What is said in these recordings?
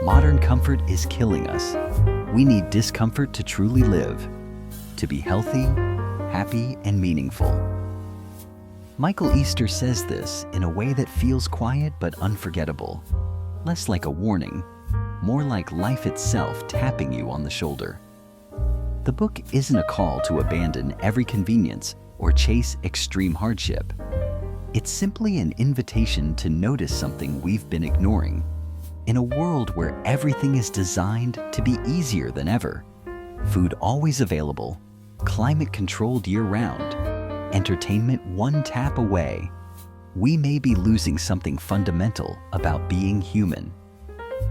Modern comfort is killing us. We need discomfort to truly live, to be healthy, happy, and meaningful. Michael Easter says this in a way that feels quiet but unforgettable. Less like a warning, more like life itself tapping you on the shoulder. The book isn't a call to abandon every convenience or chase extreme hardship. It's simply an invitation to notice something we've been ignoring. In a world where everything is designed to be easier than ever, food always available, climate controlled year-round, entertainment one tap away, we may be losing something fundamental about being human.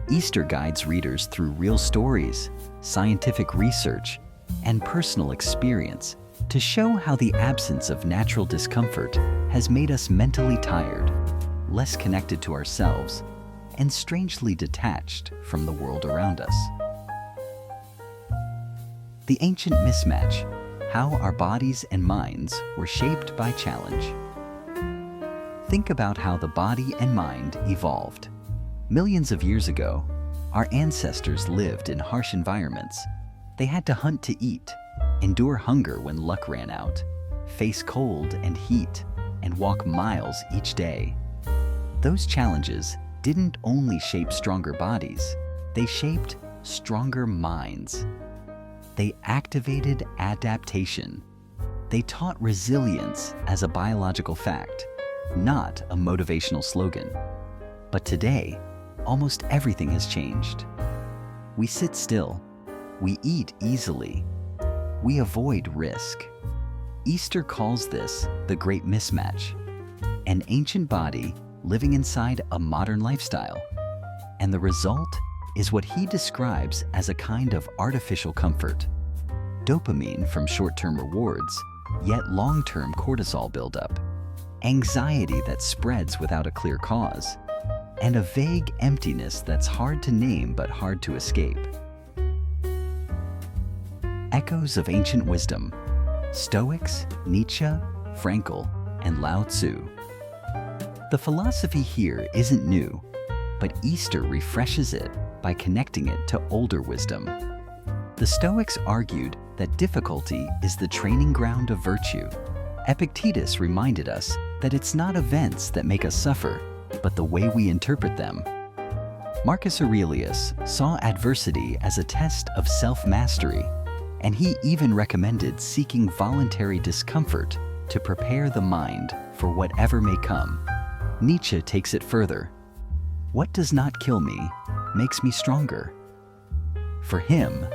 Easter guides readers through real stories, scientific research, and personal experience to show how the absence of natural discomfort has made us mentally tired, less connected to ourselves, and strangely detached from the world around us. The ancient mismatch: how our bodies and minds were shaped by challenge. Think about how the body and mind evolved. Millions of years ago, our ancestors lived in harsh environments. They had to hunt to eat, endure hunger when luck ran out, face cold and heat, and walk miles each day. Those challenges didn't only shape stronger bodies, they shaped stronger minds. They activated adaptation. They taught resilience as a biological fact, not a motivational slogan. But today, almost everything has changed. We sit still. We eat easily. We avoid risk. Easter calls this the great mismatch, an ancient body living inside a modern lifestyle. And the result is what he describes as a kind of artificial comfort. Dopamine from short-term rewards, yet long-term cortisol buildup, anxiety that spreads without a clear cause, and a vague emptiness that's hard to name but hard to escape. Echoes of ancient wisdom: Stoics, Nietzsche, Frankl, and Lao Tzu. The philosophy here isn't new, but Easter refreshes it by connecting it to older wisdom. The Stoics argued that difficulty is the training ground of virtue. Epictetus reminded us that it's not events that make us suffer, but the way we interpret them. Marcus Aurelius saw adversity as a test of self-mastery, and he even recommended seeking voluntary discomfort to prepare the mind for whatever may come. Nietzsche takes it further. What does not kill me makes me stronger. For him,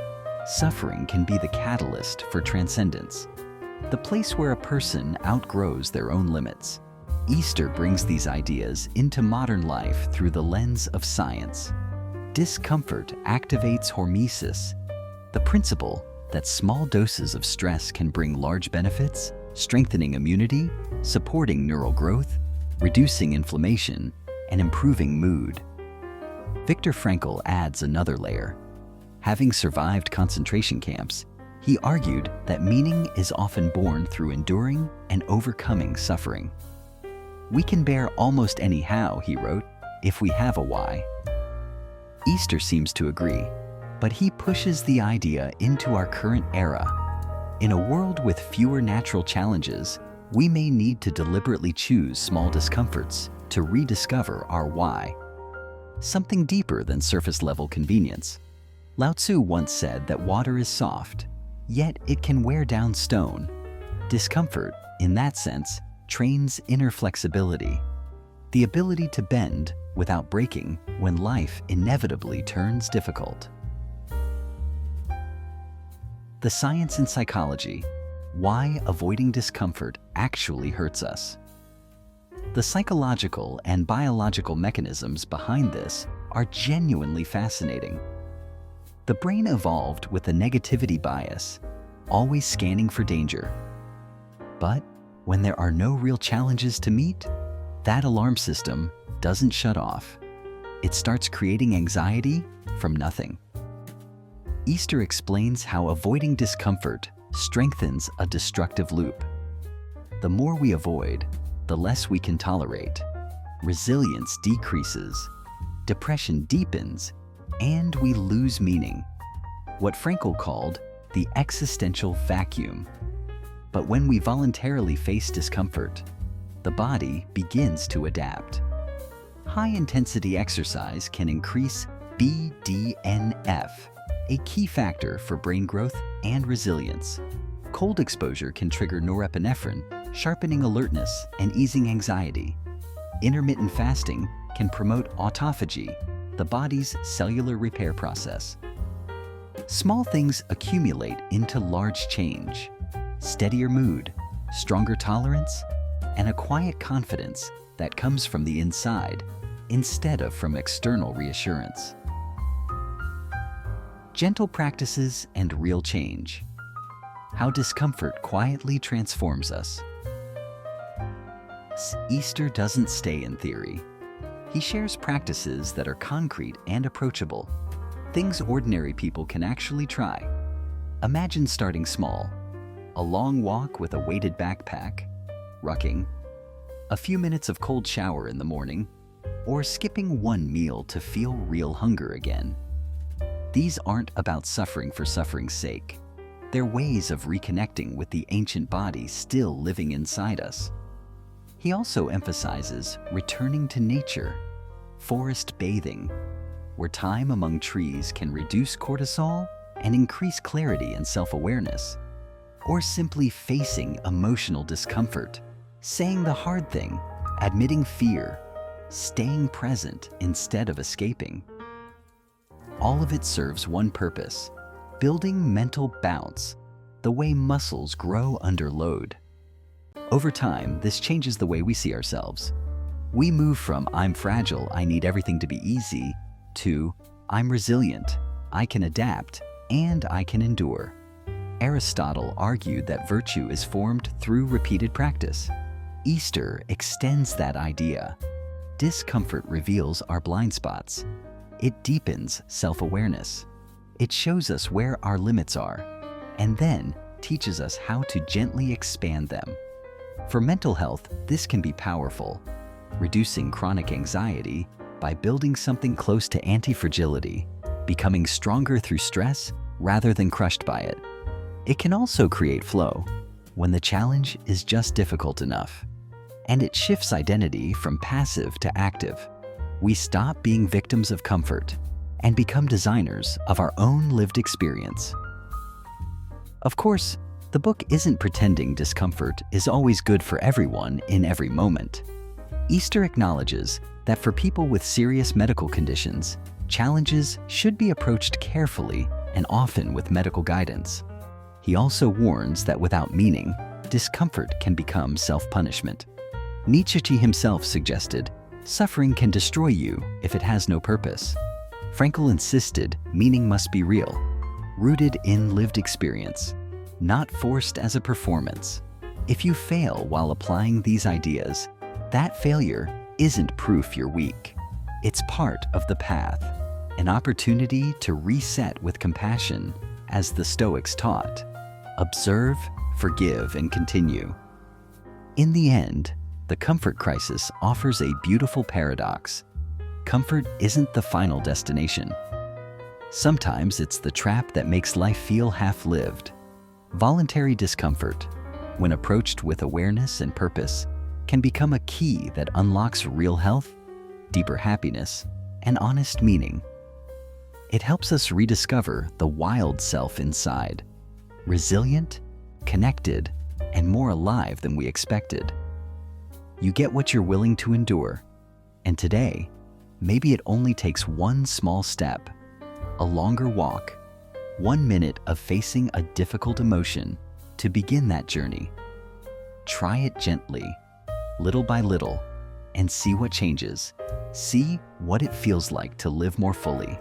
suffering can be the catalyst for transcendence, the place where a person outgrows their own limits. Easter brings these ideas into modern life through the lens of science. Discomfort activates hormesis, the principle that small doses of stress can bring large benefits, strengthening immunity, supporting neural growth, reducing inflammation, and improving mood. Viktor Frankl adds another layer. Having survived concentration camps, he argued that meaning is often born through enduring and overcoming suffering. We can bear almost any how, he wrote, if we have a why. Easter seems to agree, but he pushes the idea into our current era. In a world with fewer natural challenges, we may need to deliberately choose small discomforts to rediscover our why. Something deeper than surface-level convenience. Lao Tzu once said that water is soft, yet it can wear down stone. Discomfort, in that sense, trains inner flexibility, the ability to bend without breaking when life inevitably turns difficult. The science and psychology: why avoiding discomfort actually hurts us. The psychological and biological mechanisms behind this are genuinely fascinating. The brain evolved with a negativity bias, always scanning for danger. But when there are no real challenges to meet, that alarm system doesn't shut off. It starts creating anxiety from nothing. Easter explains how avoiding discomfort strengthens a destructive loop. The more we avoid, the less we can tolerate. Resilience decreases, depression deepens, and we lose meaning, what Frankl called the existential vacuum. But when we voluntarily face discomfort, the body begins to adapt. High-intensity exercise can increase BDNF, a key factor for brain growth and resilience. Cold exposure can trigger norepinephrine, sharpening alertness and easing anxiety. Intermittent fasting can promote autophagy, the body's cellular repair process. Small things accumulate into large change. Steadier mood, stronger tolerance, and a quiet confidence that comes from the inside instead of from external reassurance. Gentle practices and real change. How discomfort quietly transforms us. Easter doesn't stay in theory. He shares practices that are concrete and approachable, things ordinary people can actually try. Imagine starting small. A long walk with a weighted backpack, rucking, a few minutes of cold shower in the morning, or skipping one meal to feel real hunger again. These aren't about suffering for suffering's sake. They're ways of reconnecting with the ancient body still living inside us. He also emphasizes returning to nature, forest bathing, where time among trees can reduce cortisol and increase clarity and self-awareness, or simply facing emotional discomfort, saying the hard thing, admitting fear, staying present instead of escaping. All of it serves one purpose: building mental bounce, the way muscles grow under load. Over time, this changes the way we see ourselves. We move from "I'm fragile, I need everything to be easy" to "I'm resilient, I can adapt, and I can endure." Aristotle argued that virtue is formed through repeated practice. Easter extends that idea. Discomfort reveals our blind spots. It deepens self-awareness. It shows us where our limits are, and then teaches us how to gently expand them. For mental health, this can be powerful, reducing chronic anxiety by building something close to anti-fragility, becoming stronger through stress rather than crushed by it. It can also create flow, when the challenge is just difficult enough. And it shifts identity from passive to active. We stop being victims of comfort and become designers of our own lived experience. Of course, the book isn't pretending discomfort is always good for everyone in every moment. Easter acknowledges that for people with serious medical conditions, challenges should be approached carefully and often with medical guidance. He also warns that without meaning, discomfort can become self-punishment. Nietzsche himself suggested, suffering can destroy you if it has no purpose. Frankl insisted meaning must be real, rooted in lived experience, not forced as a performance. If you fail while applying these ideas, that failure isn't proof you're weak. It's part of the path, an opportunity to reset with compassion, as the Stoics taught. Observe, forgive, and continue. In the end, the comfort crisis offers a beautiful paradox. Comfort isn't the final destination. Sometimes it's the trap that makes life feel half-lived. Voluntary discomfort, when approached with awareness and purpose, can become a key that unlocks real health, deeper happiness, and honest meaning. It helps us rediscover the wild self inside, resilient, connected, and more alive than we expected. You get what you're willing to endure, and today, maybe it only takes one small step, a longer walk, 1 minute of facing a difficult emotion to begin that journey. Try it gently, little by little, and see what changes. See what it feels like to live more fully.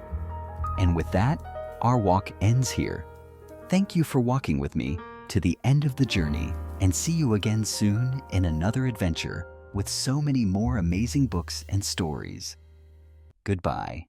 And with that, our walk ends here. Thank you for walking with me to the end of the journey, and see you again soon in another adventure with so many more amazing books and stories. Goodbye.